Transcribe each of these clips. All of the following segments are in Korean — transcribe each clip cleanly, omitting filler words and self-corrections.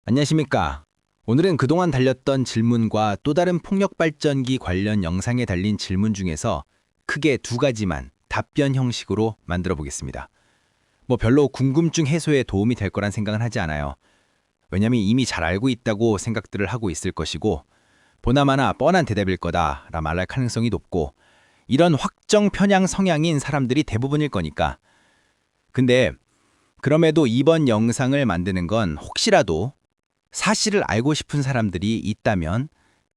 안녕하십니까. 오늘은 그동안 달렸던 질문과 또 다른 폭력 발전기 관련 영상에 달린 질문 중에서 크게 두 가지만 답변 형식으로 만들어 보겠습니다. 별로 궁금증 해소에 도움이 될 거란 생각은 하지 않아요. 왜냐면 이미 잘 알고 있다고 생각들을 하고 있을 것이고 보나마나 뻔한 대답일 거다라 말할 가능성이 높고 이런 확정 편향 성향인 사람들이 대부분일 거니까. 근데 그럼에도 이번 영상을 만드는 건 혹시라도 사실을 알고 싶은 사람들이 있다면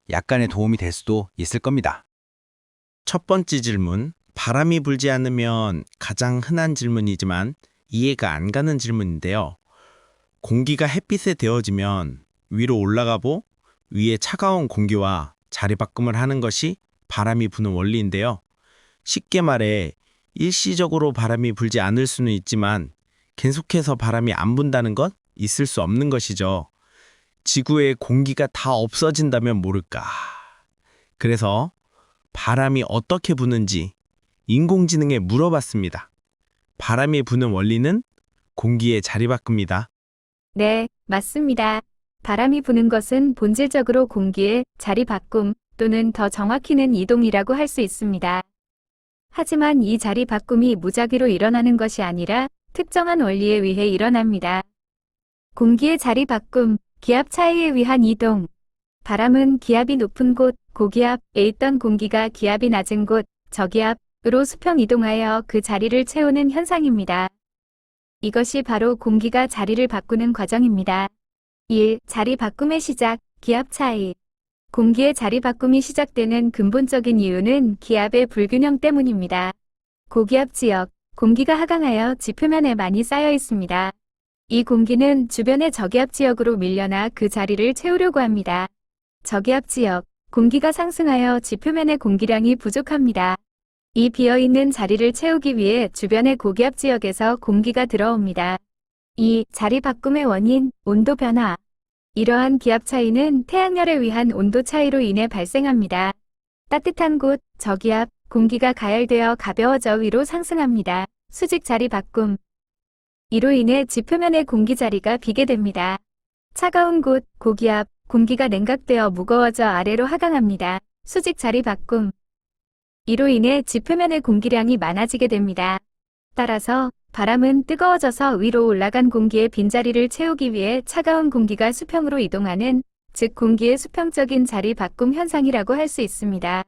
약간의 도움이 될 수도 있을 겁니다. 첫 번째 질문, 바람이 불지 않으면 가장 흔한 질문이지만 이해가 안 가는 질문인데요. 공기가 햇빛에 데워지면 위로 올라가고 위에 차가운 공기와 자리바꿈을 하는 것이 바람이 부는 원리인데요. 쉽게 말해 일시적으로 바람이 불지 않을 수는 있지만 계속해서 바람이 안 분다는 건 있을 수 없는 것이죠. 지구에 공기가 다 없어진다면 모를까. 그래서 바람이 어떻게 부는지 인공지능에 물어봤습니다. 바람이 부는 원리는 공기의 자리바꿈입니다. 네, 맞습니다. 바람이 부는 것은 본질적으로 공기의 자리 바꿈 또는 더 정확히는 이동이라고 할 수 있습니다. 하지만 이 자리 바꿈이 무작위로 일어나는 것이 아니라 특정한 원리에 의해 일어납니다. 공기의 자리 바꿈, 기압 차이에 의한 이동. 바람은 기압이 높은 곳, 고기압에 있던 공기가 기압이 낮은 곳, 저기압으로 수평 이동하여 그 자리를 채우는 현상입니다. 이것이 바로 공기가 자리를 바꾸는 과정입니다. 1. 자리 바꿈의 시작, 기압 차이. 공기의 자리 바꿈이 시작되는 근본적인 이유는 기압의 불균형 때문입니다. 고기압 지역, 공기가 하강하여 지표면에 많이 쌓여 있습니다. 이 공기는 주변의 저기압 지역으로 밀려나 그 자리를 채우려고 합니다. 저기압 지역, 공기가 상승하여 지표면의 공기량이 부족합니다. 이 비어있는 자리를 채우기 위해 주변의 고기압 지역에서 공기가 들어옵니다. 2. 자리 바꿈의 원인, 온도 변화. 이러한 기압 차이는 태양열에 의한 온도 차이로 인해 발생합니다. 따뜻한 곳, 저기압, 공기가 가열되어 가벼워져 위로 상승합니다. 수직 자리 바꿈. 이로 인해 지표면의 공기 자리가 비게 됩니다. 차가운 곳, 고기압, 공기가 냉각되어 무거워져 아래로 하강합니다. 수직 자리 바꿈. 이로 인해 지표면의 공기량이 많아지게 됩니다. 따라서 바람은 뜨거워져서 위로 올라간 공기의 빈자리를 채우기 위해 차가운 공기가 수평으로 이동하는, 즉 공기의 수평적인 자리 바꿈 현상이라고 할 수 있습니다.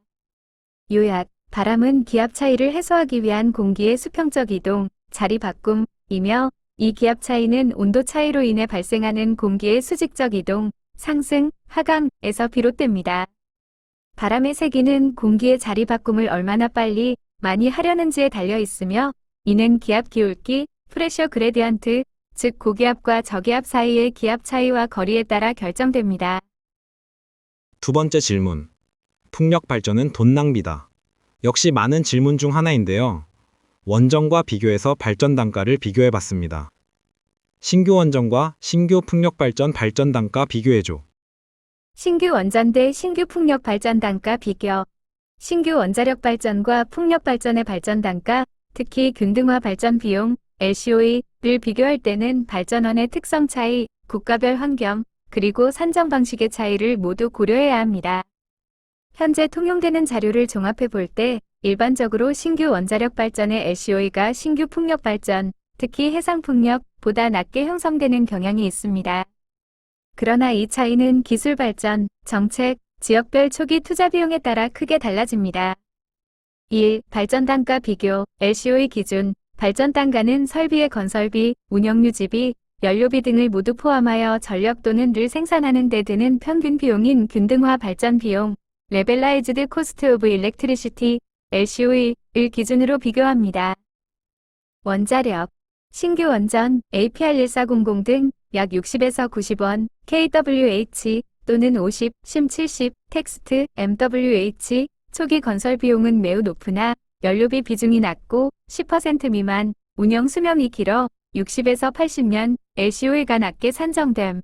요약, 바람은 기압 차이를 해소하기 위한 공기의 수평적 이동, 자리 바꿈이며 이 기압 차이는 온도 차이로 인해 발생하는 공기의 수직적 이동, 상승, 하강에서 비롯됩니다. 바람의 세기는 공기의 자리 바꿈을 얼마나 빨리, 많이 하려는지에 달려 있으며 이는 기압 기울기, 프레셔 그레디언트, 즉 고기압과 저기압 사이의 기압 차이와 거리에 따라 결정됩니다. 두 번째 질문, 풍력 발전은 돈 낭비다. 역시 많은 질문 중 하나인데요. 원전과 비교해서 발전 단가를 비교해 봤습니다. 신규 원전과 신규 풍력 발전 단가 비교해줘. 신규 원전 대 신규 풍력 발전 단가 비교. 신규 원자력 발전과 풍력 발전의 발전 단가, 특히 균등화 발전 비용, LCOE를 비교할 때는 발전원의 특성 차이, 국가별 환경, 그리고 산정 방식의 차이를 모두 고려해야 합니다. 현재 통용되는 자료를 종합해 볼 때 일반적으로 신규 원자력 발전의 LCOE가 신규 풍력 발전, 특히 해상 풍력보다 낮게 형성되는 경향이 있습니다. 그러나 이 차이는 기술 발전, 정책, 지역별 초기 투자 비용에 따라 크게 달라집니다. 1. 발전 단가 비교, LCOE 기준. 발전 단가는 설비의 건설비, 운영 유지비, 연료비 등을 모두 포함하여 전력 또는 를 생산하는 데 드는 평균 비용인 균등화 발전 비용, 레벨라이즈드 코스트 오브 일렉트리시티, LCOE를 기준으로 비교합니다. 원자력, 신규 원전, APR1400 등 약 60에서 90원, kWh 또는 50, 심 70, 텍스트, MWH, 초기 건설 비용은 매우 높으나 연료비 비중이 낮고 10% 미만, 운영 수명이 길어 60에서 80년, LCOE가 낮게 산정됨.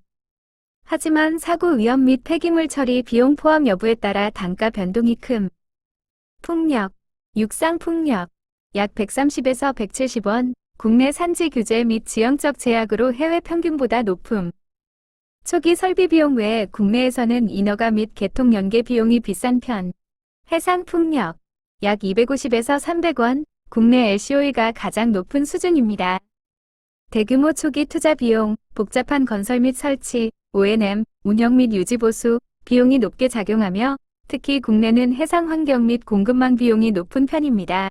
하지만 사고 위험 및 폐기물 처리 비용 포함 여부에 따라 단가 변동이 큼. 풍력, 육상 풍력, 약 130에서 170원, 국내 산지 규제 및 지형적 제약으로 해외 평균보다 높음. 초기 설비 비용 외에 국내에서는 인허가 및 개통 연계 비용이 비싼 편. 해상 풍력 약 250에서 300원, 국내 LCOE가 가장 높은 수준입니다. 대규모 초기 투자 비용, 복잡한 건설 및 설치, O&M, 운영 및 유지 보수 비용이 높게 작용하며 특히 국내는 해상 환경 및 공급망 비용이 높은 편입니다.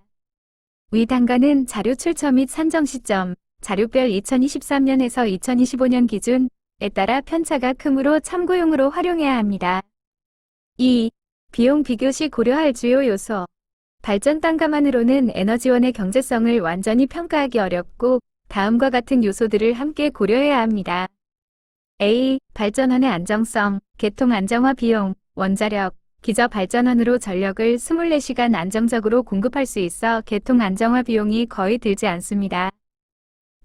위 단가는 자료 출처 및 산정 시점, 자료별 2023년에서 2025년 기준에 따라 편차가 크므로 참고용으로 활용해야 합니다. 2. 비용 비교 시 고려할 주요 요소. 발전 단가만으로는 에너지원의 경제성을 완전히 평가하기 어렵고 다음과 같은 요소들을 함께 고려해야 합니다. A. 발전원의 안정성, 개통 안정화 비용, 원자력, 기저 발전원으로 전력을 24시간 안정적으로 공급할 수 있어 개통 안정화 비용이 거의 들지 않습니다.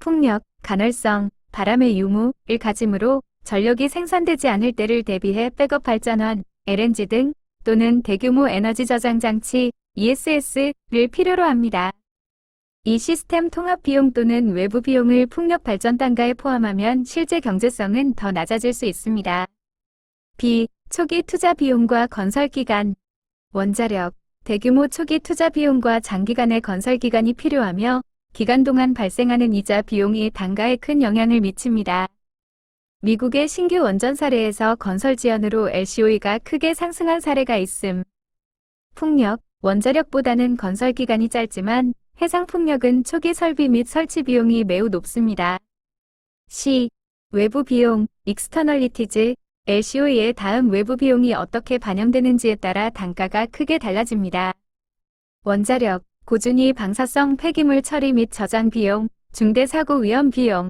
풍력, 간헐성, 바람의 유무를 가지므로 전력이 생산되지 않을 때를 대비해 백업 발전원, LNG 등 또는 대규모 에너지 저장 장치, ESS를 필요로 합니다. 이 시스템 통합 비용 또는 외부 비용을 풍력 발전 단가에 포함하면 실제 경제성은 더 낮아질 수 있습니다. B. 초기 투자 비용과 건설 기간. 원자력, 대규모 초기 투자 비용과 장기간의 건설 기간이 필요하며 기간 동안 발생하는 이자 비용이 단가에 큰 영향을 미칩니다. 미국의 신규 원전 사례에서 건설 지연으로 LCOE가 크게 상승한 사례가 있음. 풍력, 원자력보다는 건설 기간이 짧지만 해상 풍력은 초기 설비 및 설치 비용이 매우 높습니다. C. 외부 비용, externalities. LCOE의 다음 외부 비용이 어떻게 반영되는지에 따라 단가가 크게 달라집니다. 원자력, 고준위 방사성 폐기물 처리 및 저장 비용, 중대 사고 위험 비용.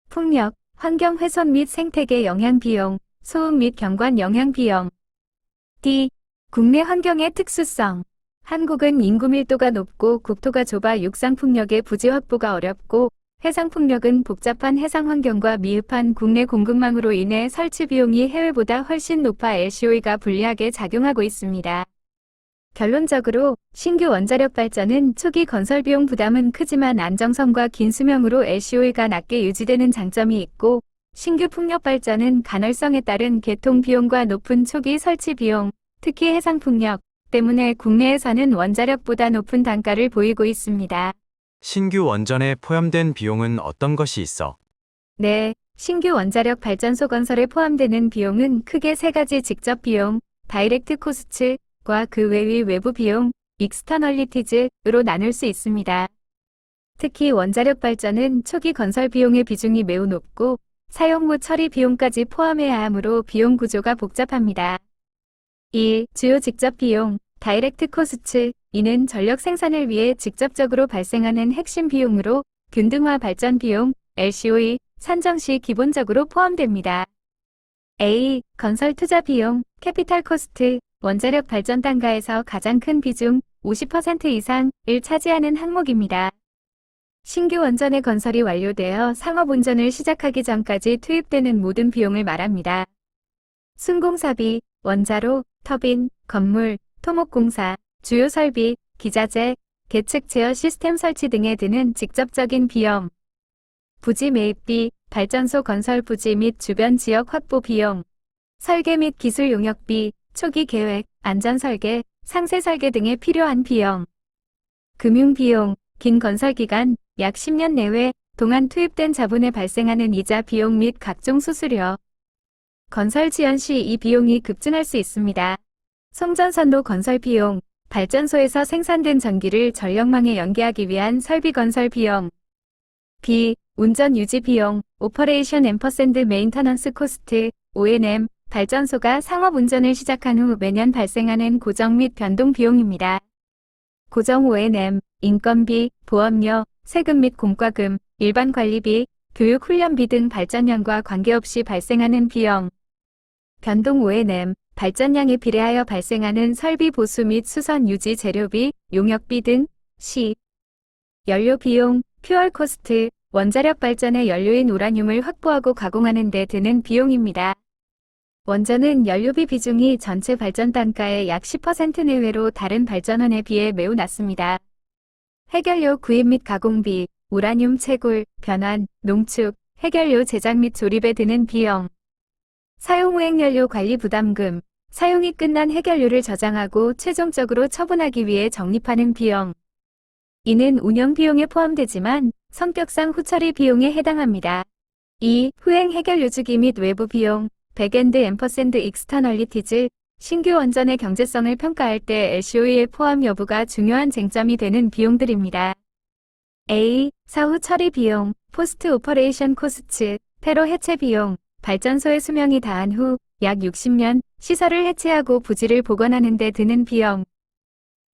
풍력, 환경 훼손 및 생태계 영향 비용, 소음 및 경관 영향 비용. D. 국내 환경의 특수성. 한국은 인구 밀도가 높고 국토가 좁아 육상 풍력의 부지 확보가 어렵고 해상 풍력은 복잡한 해상 환경과 미흡한 국내 공급망으로 인해 설치 비용이 해외보다 훨씬 높아 LCOE가 불리하게 작용하고 있습니다. 결론적으로 신규 원자력 발전은 초기 건설 비용 부담은 크지만 안정성과 긴 수명으로 LCOE가 낮게 유지되는 장점이 있고 신규 풍력 발전은 간헐성에 따른 개통 비용과 높은 초기 설치 비용, 특히 해상 풍력 때문에 국내에서는 원자력보다 높은 단가를 보이고 있습니다. 신규 원전에 포함된 비용은 어떤 것이 있어? 네, 신규 원자력 발전소 건설에 포함되는 비용은 크게 세 가지 직접 비용, 다이렉트 코스트과 그 외의 외부 비용, 익스터널리티즈로 나눌 수 있습니다. 특히 원자력 발전은 초기 건설 비용의 비중이 매우 높고 사용 후 처리 비용까지 포함해야 하므로 비용 구조가 복잡합니다. 1. 주요 직접 비용, 다이렉트 코스트. 이는 전력 생산을 위해 직접적으로 발생하는 핵심 비용으로 균등화 발전 비용, LCOE, 산정 시 기본적으로 포함됩니다. A. 건설 투자 비용, 캐피탈 코스트. 원자력 발전 단가에서 가장 큰 비중, 50% 이상을 차지하는 항목입니다. 신규 원전의 건설이 완료되어 상업 운전을 시작하기 전까지 투입되는 모든 비용을 말합니다. 순공사비, 원자로, 터빈, 건물, 토목공사, 주요 설비, 기자재, 계측 제어 시스템 설치 등에 드는 직접적인 비용. 부지 매입비, 발전소 건설 부지 및 주변 지역 확보 비용. 설계 및 기술 용역비, 초기 계획, 안전 설계, 상세 설계 등에 필요한 비용. 금융 비용, 긴 건설 기간, 약 10년 내외 동안 투입된 자본에 발생하는 이자 비용 및 각종 수수료. 건설 지연 시 이 비용이 급증할 수 있습니다. 송전선로 건설 비용, 발전소에서 생산된 전기를 전력망에 연계하기 위한 설비 건설 비용. B. 운전 유지 비용, Operation & Maintenance Cost, O&M, 발전소가 상업 운전을 시작한 후 매년 발생하는 고정 및 변동 비용입니다. 고정 O&M, 인건비, 보험료, 세금 및 공과금, 일반 관리비, 교육 훈련비 등 발전량과 관계없이 발생하는 비용. 변동 O&M, 발전량에 비례하여 발생하는 설비 보수 및 수선 유지 재료비, 용역비 등. C. 연료 비용, 퓨얼 코스트, 원자력 발전의 연료인 우라늄을 확보하고 가공하는 데 드는 비용입니다. 원전은 연료비 비중이 전체 발전 단가의 약 10% 내외로 다른 발전원에 비해 매우 낮습니다. 해결료 구입 및 가공비, 우라늄 채굴, 변환, 농축, 해결료 제작 및 조립에 드는 비용. 사용후행연료 관리 부담금, 사용이 끝난 해결료를 저장하고 최종적으로 처분하기 위해 적립하는 비용. 이는 운영 비용에 포함되지만 성격상 후처리 비용에 해당합니다. 2. 후행 해결료 주기 및 외부 비용, 백엔드 앰퍼샌드 익스터널리티즈, 신규 원전의 경제성을 평가할 때 LCOE의 포함 여부가 중요한 쟁점이 되는 비용들입니다. A. 사후 처리 비용, 포스트 오퍼레이션 코스츠, 폐로 해체 비용, 발전소의 수명이 다한 후 약 60년 시설을 해체하고 부지를 복원하는 데 드는 비용.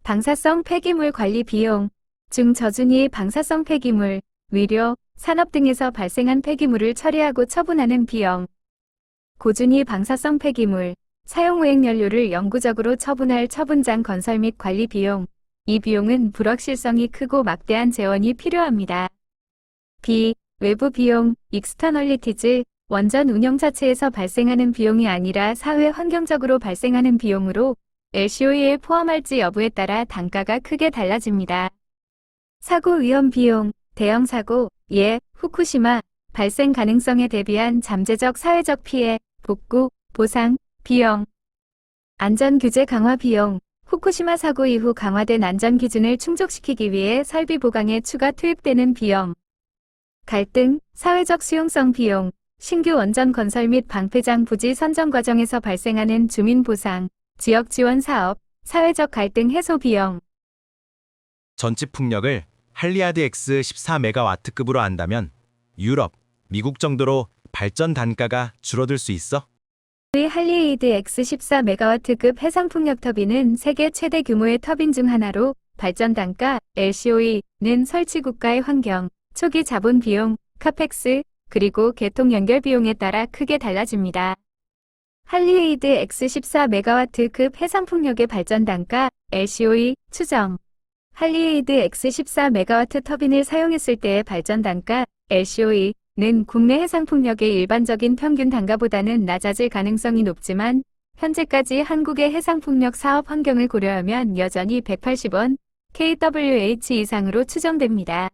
방사성 폐기물 관리 비용, 중저준위 방사성 폐기물, 위료, 산업 등에서 발생한 폐기물을 처리하고 처분하는 비용. 고준위 방사성 폐기물, 사용후행연료를 영구적으로 처분할 처분장 건설 및 관리 비용. 이 비용은 불확실성이 크고 막대한 재원이 필요합니다. B. 외부 비용, 익스터널리티즈, 원전 운영 자체에서 발생하는 비용이 아니라 사회 환경적으로 발생하는 비용으로 LCOE에 포함할지 여부에 따라 단가가 크게 달라집니다. 사고 위험 비용, 대형 사고, 예, 후쿠시마, 발생 가능성에 대비한 잠재적 사회적 피해, 복구, 보상, 비용. 안전규제 강화 비용, 후쿠시마 사고 이후 강화된 안전기준을 충족시키기 위해 설비 보강에 추가 투입되는 비용. 갈등, 사회적 수용성 비용, 신규 원전 건설 및 방패장 부지 선정 과정에서 발생하는 주민 보상, 지역 지원 사업, 사회적 갈등 해소 비용. 전체 풍력을 할리아드 X 14메가와트급으로 한다면 유럽, 미국 정도로 발전 단가가 줄어들 수 있어? 우리 할리에이드 X 14메가와트급 해상풍력 터빈은 세계 최대 규모의 터빈 중 하나로 발전 단가, LCOE는 설치 국가의 환경, 초기 자본 비용, 카펙스, 그리고 개통 연결 비용에 따라 크게 달라집니다. 할리에이드 X 14메가와트급 해상풍력의 발전 단가, LCOE, 추정. 할리에이드 X 14메가와트 터빈을 사용했을 때의 발전 단가, LCOE는 국내 해상풍력의 일반적인 평균 단가보다는 낮아질 가능성이 높지만 현재까지 한국의 해상풍력 사업 환경을 고려하면 여전히 180원 kWh 이상으로 추정됩니다.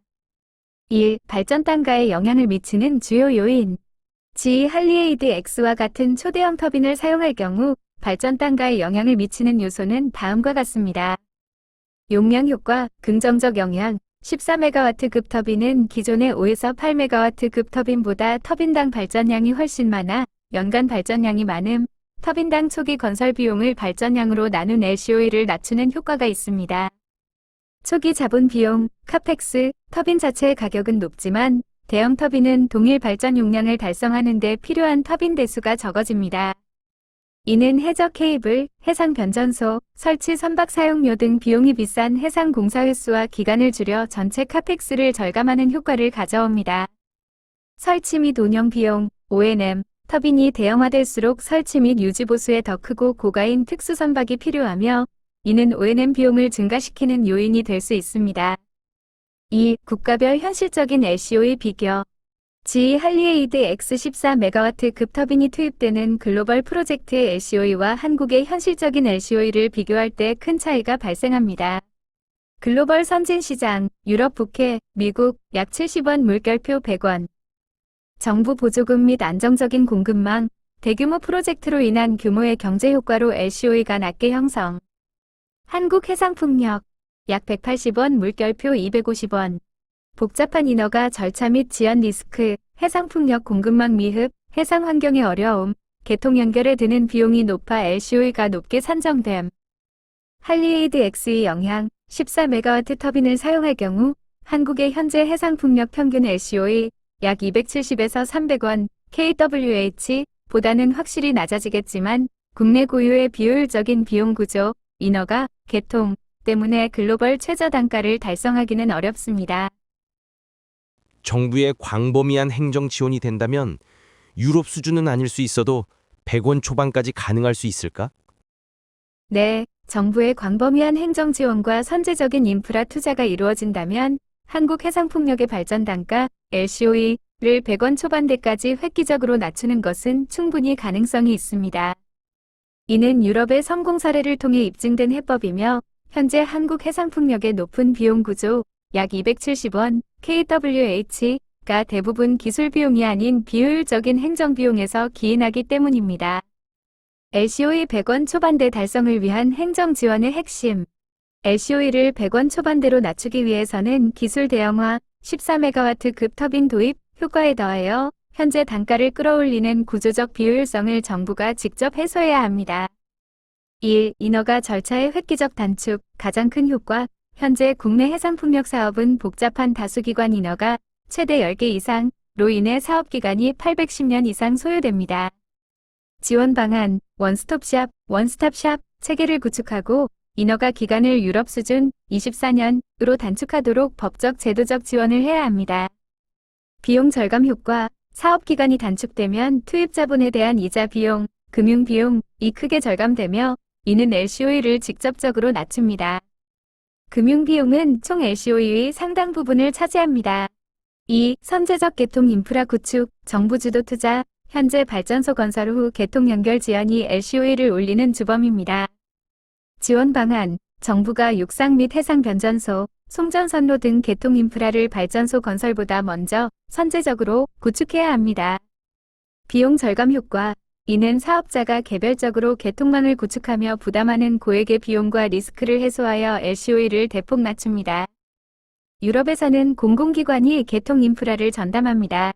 1. 발전 단가에 영향을 미치는 주요 요인. G 할리에이드 X와 같은 초대형 터빈을 사용할 경우 발전 단가에 영향을 미치는 요소는 다음과 같습니다. 용량 효과, 긍정적 영향. 14메가와트급 터빈은 기존의 5에서 8메가와트급 터빈보다 터빈당 발전량이 훨씬 많아 연간 발전량이 많음, 터빈당 초기 건설 비용을 발전량으로 나눈 LCOE를 낮추는 효과가 있습니다. 초기 자본 비용, 카펙스, 터빈 자체의 가격은 높지만 대형 터빈은 동일 발전 용량을 달성하는 데 필요한 터빈 대수가 적어집니다. 이는 해저 케이블, 해상 변전소, 설치 선박 사용료 등 비용이 비싼 해상 공사 횟수와 기간을 줄여 전체 카펙스를 절감하는 효과를 가져옵니다. 설치 및 운영 비용, O&M, 터빈이 대형화될수록 설치 및 유지 보수에 더 크고 고가인 특수 선박이 필요하며 이는 O&M 비용을 증가시키는 요인이 될 수 있습니다. 2. 국가별 현실적인 LCOE 비교. G 할리에이드 X 14메가와트급 터빈이 투입되는 글로벌 프로젝트의 LCOE와 한국의 현실적인 LCOE를 비교할 때 큰 차이가 발생합니다. 글로벌 선진 시장, 유럽 북해, 미국 약 70원 물결표 100원. 정부 보조금 및 안정적인 공급망, 대규모 프로젝트로 인한 규모의 경제 효과로 LCOE가 낮게 형성. 한국 해상풍력, 약 180원 물결표 250원. 복잡한 인허가 절차 및 지연 리스크, 해상풍력 공급망 미흡, 해상 환경의 어려움, 개통 연결에 드는 비용이 높아 LCOE가 높게 산정됨. 할리에이드 X의 영향, 14메가와트 터빈을 사용할 경우 한국의 현재 해상풍력 평균 LCOE 약 270에서 300원 kWh 보다는 확실히 낮아지겠지만 국내 고유의 비효율적인 비용 구조, 인허가, 개통 때문에 글로벌 최저 단가를 달성하기는 어렵습니다. 정부의 광범위한 행정 지원이 된다면 유럽 수준은 아닐 수 있어도 100원 초반까지 가능할 수 있을까? 네, 정부의 광범위한 행정 지원과 선제적인 인프라 투자가 이루어진다면 한국 해상풍력의 발전 단가, LCOE를 100원 초반대까지 획기적으로 낮추는 것은 충분히 가능성이 있습니다. 이는 유럽의 성공 사례를 통해 입증된 해법이며 현재 한국 해상풍력의 높은 비용 구조, 약 270원 kWh가 LCOE가 대부분 기술 비용이 아닌 비효율적인 행정 비용에서 기인하기 때문입니다. LCOE 100원 초반대 달성을 위한 행정 지원의 핵심. LCOE를 100원 초반대로 낮추기 위해서는 기술 대형화, 14MW급 터빈 도입, 효과에 더하여 현재 단가를 끌어올리는 구조적 비효율성을 정부가 직접 해소해야 합니다. 1. 인허가 절차의 획기적 단축, 가장 큰 효과. 현재 국내 해상풍력 사업은 복잡한 다수기관 인허가 최대 10개 이상로 인해 사업기간이 810년 이상 소요됩니다. 지원 방안, 원스톱샵, 원스톱샵 체계를 구축하고 인허가 기간을 유럽 수준 24년으로 단축하도록 법적 제도적 지원을 해야 합니다. 비용 절감 효과, 사업기간이 단축되면 투입 자본에 대한 이자 비용, 금융 비용이 크게 절감되며 이는 LCOE를 직접적으로 낮춥니다. 금융 비용은 총 LCOE의 상당 부분을 차지합니다. 2. 선제적 개통 인프라 구축, 정부 주도 투자, 현재 발전소 건설 후 개통 연결 지연이 LCOE를 올리는 주범입니다. 지원 방안, 정부가 육상 및 해상 변전소, 송전선로 등 개통 인프라를 발전소 건설보다 먼저 선제적으로 구축해야 합니다. 비용 절감 효과, 이는 사업자가 개별적으로 개통망을 구축하며 부담하는 고액의 비용과 리스크를 해소하여 LCOE를 대폭 낮춥니다. 유럽에서는 공공기관이 개통 인프라를 전담합니다.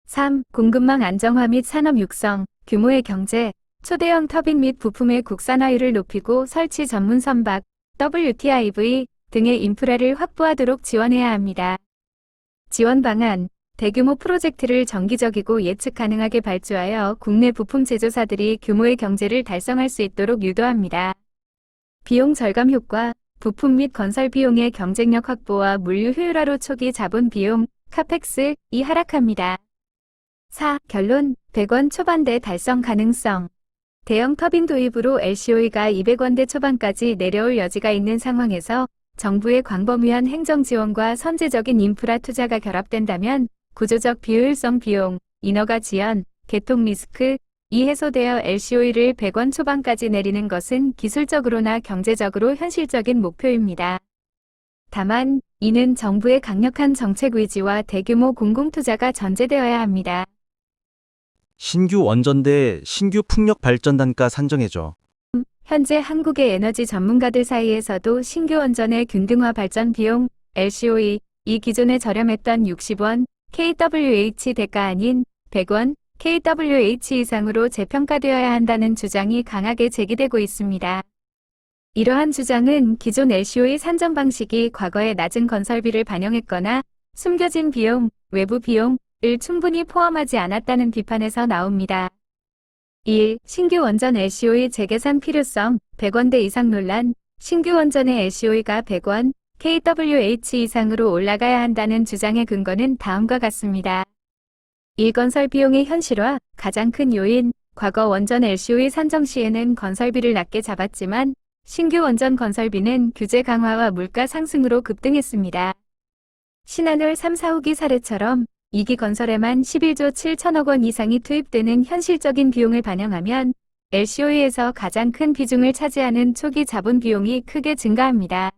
3. 공급망 안정화 및 산업 육성, 규모의 경제, 초대형 터빈 및 부품의 국산화율을 높이고 설치 전문 선박, WTIV 등의 인프라를 확보하도록 지원해야 합니다. 지원 방안, 대규모 프로젝트를 정기적이고 예측 가능하게 발주하여 국내 부품 제조사들이 규모의 경제를 달성할 수 있도록 유도합니다. 비용 절감 효과, 부품 및 건설 비용의 경쟁력 확보와 물류 효율화로 초기 자본 비용, 카펙스이 하락합니다. 4. 결론, 100원 초반대 달성 가능성. 대형 터빈 도입으로 LCOE가 200원대 초반까지 내려올 여지가 있는 상황에서 정부의 광범위한 행정 지원과 선제적인 인프라 투자가 결합된다면 구조적 비효율성 비용, 인허가 지연, 개통 리스크, 이 해소되어 LCOE를 100원 초반까지 내리는 것은 기술적으로나 경제적으로 현실적인 목표입니다. 다만, 이는 정부의 강력한 정책 의지와 대규모 공공투자가 전제되어야 합니다. 신규 원전대 신규 풍력 발전 단가 산정해줘. 현재 한국의 에너지 전문가들 사이에서도 신규 원전의 균등화 발전 비용, LCOE, 이 기존에 저렴했던 60원, kWh 대가 아닌 100원, kWh 이상으로 재평가되어야 한다는 주장이 강하게 제기되고 있습니다. 이러한 주장은 기존 LCOE 산정 방식이 과거의 낮은 건설비를 반영했거나 숨겨진 비용, 외부 비용을 충분히 포함하지 않았다는 비판에서 나옵니다. 1. 신규 원전 LCOE 재계산 필요성, 100원대 이상 논란, 신규 원전의 LCOE가 100원, kWh 이상으로 올라가야 한다는 주장의 근거는 다음과 같습니다. 1. 건설 비용의 현실화, 가장 큰 요인, 과거 원전 LCOE 산정 시에는 건설비를 낮게 잡았지만 신규 원전 건설비는 규제 강화와 물가 상승으로 급등했습니다. 신한울 3, 4호기 사례처럼 2기 건설에만 11조 7천억 원 이상이 투입되는 현실적인 비용을 반영하면 LCOE에서 가장 큰 비중을 차지하는 초기 자본 비용이 크게 증가합니다.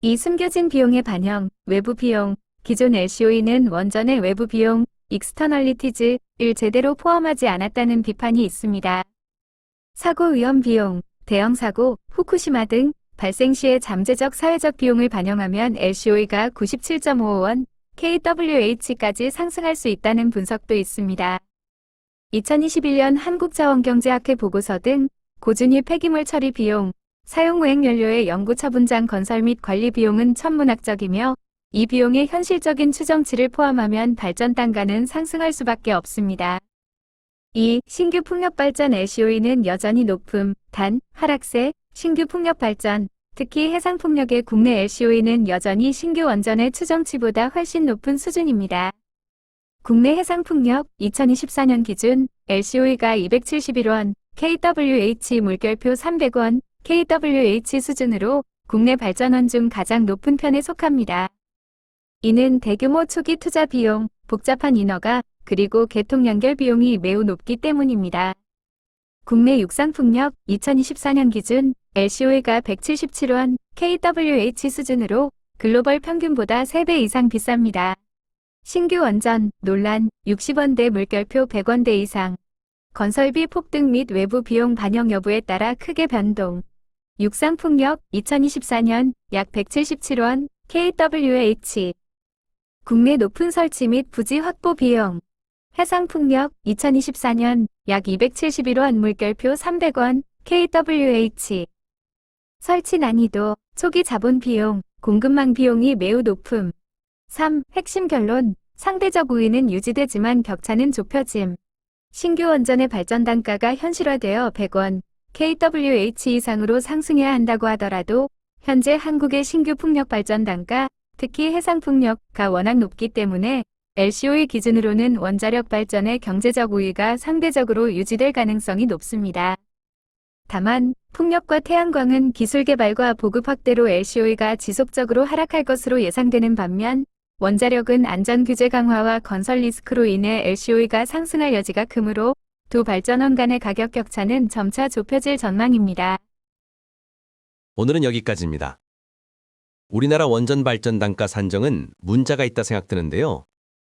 이 숨겨진 비용의 반영, 외부 비용, 기존 LCOE는 원전의 외부 비용, 익스터널리티즈를 제대로 포함하지 않았다는 비판이 있습니다. 사고 위험 비용, 대형 사고, 후쿠시마 등 발생 시의 잠재적 사회적 비용을 반영하면 LCOE가 97.55원, kWh까지 상승할 수 있다는 분석도 있습니다. 2021년 한국자원경제학회 보고서 등 고준위 폐기물 처리 비용, 사용후행연료의 영구처분장 건설 및 관리 비용은 천문학적이며 이 비용의 현실적인 추정치를 포함하면 발전 단가는 상승할 수밖에 없습니다. 2. 신규 풍력 발전 LCOE는 여전히 높음, 단, 하락세, 신규 풍력 발전, 특히 해상풍력의 국내 LCOE는 여전히 신규 원전의 추정치보다 훨씬 높은 수준입니다. 국내 해상풍력 2024년 기준 LCOE가 271원, kWh 물결표 300원, kWh 수준으로 국내 발전원 중 가장 높은 편에 속합니다. 이는 대규모 초기 투자 비용, 복잡한 인허가, 그리고 개통 연결 비용이 매우 높기 때문입니다. 국내 육상풍력 2024년 기준 LCOE가 177원, kWh 수준으로 글로벌 평균보다 3배 이상 비쌉니다. 신규 원전, 논란, 60원대 물결표 100원대 이상. 건설비 폭등 및 외부 비용 반영 여부에 따라 크게 변동. 육상풍력 2024년 약 177원 kWh. 국내 높은 설치 및 부지 확보 비용. 해상풍력 2024년 약 271원 물결표 300원 kWh. 설치 난이도, 초기 자본 비용, 공급망 비용이 매우 높음. 3. 핵심 결론, 상대적 우위는 유지되지만 격차는 좁혀짐. 신규 원전의 발전 단가가 현실화되어 100원 kWh 이상으로 상승해야 한다고 하더라도 현재 한국의 신규 풍력 발전 단가, 특히 해상풍력가 워낙 높기 때문에 LCOE 기준으로는 원자력 발전의 경제적 우위가 상대적으로 유지될 가능성이 높습니다. 다만 풍력과 태양광은 기술 개발과 보급 확대로 LCOE가 지속적으로 하락할 것으로 예상되는 반면 원자력은 안전 규제 강화와 건설 리스크로 인해 LCOE가 상승할 여지가 크므로 두 발전원 간의 가격 격차는 점차 좁혀질 전망입니다. 오늘은 여기까지입니다. 우리나라 원전 발전 단가 산정은 문제가 있다 생각드는데요.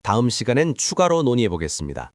다음 시간엔 추가로 논의해 보겠습니다.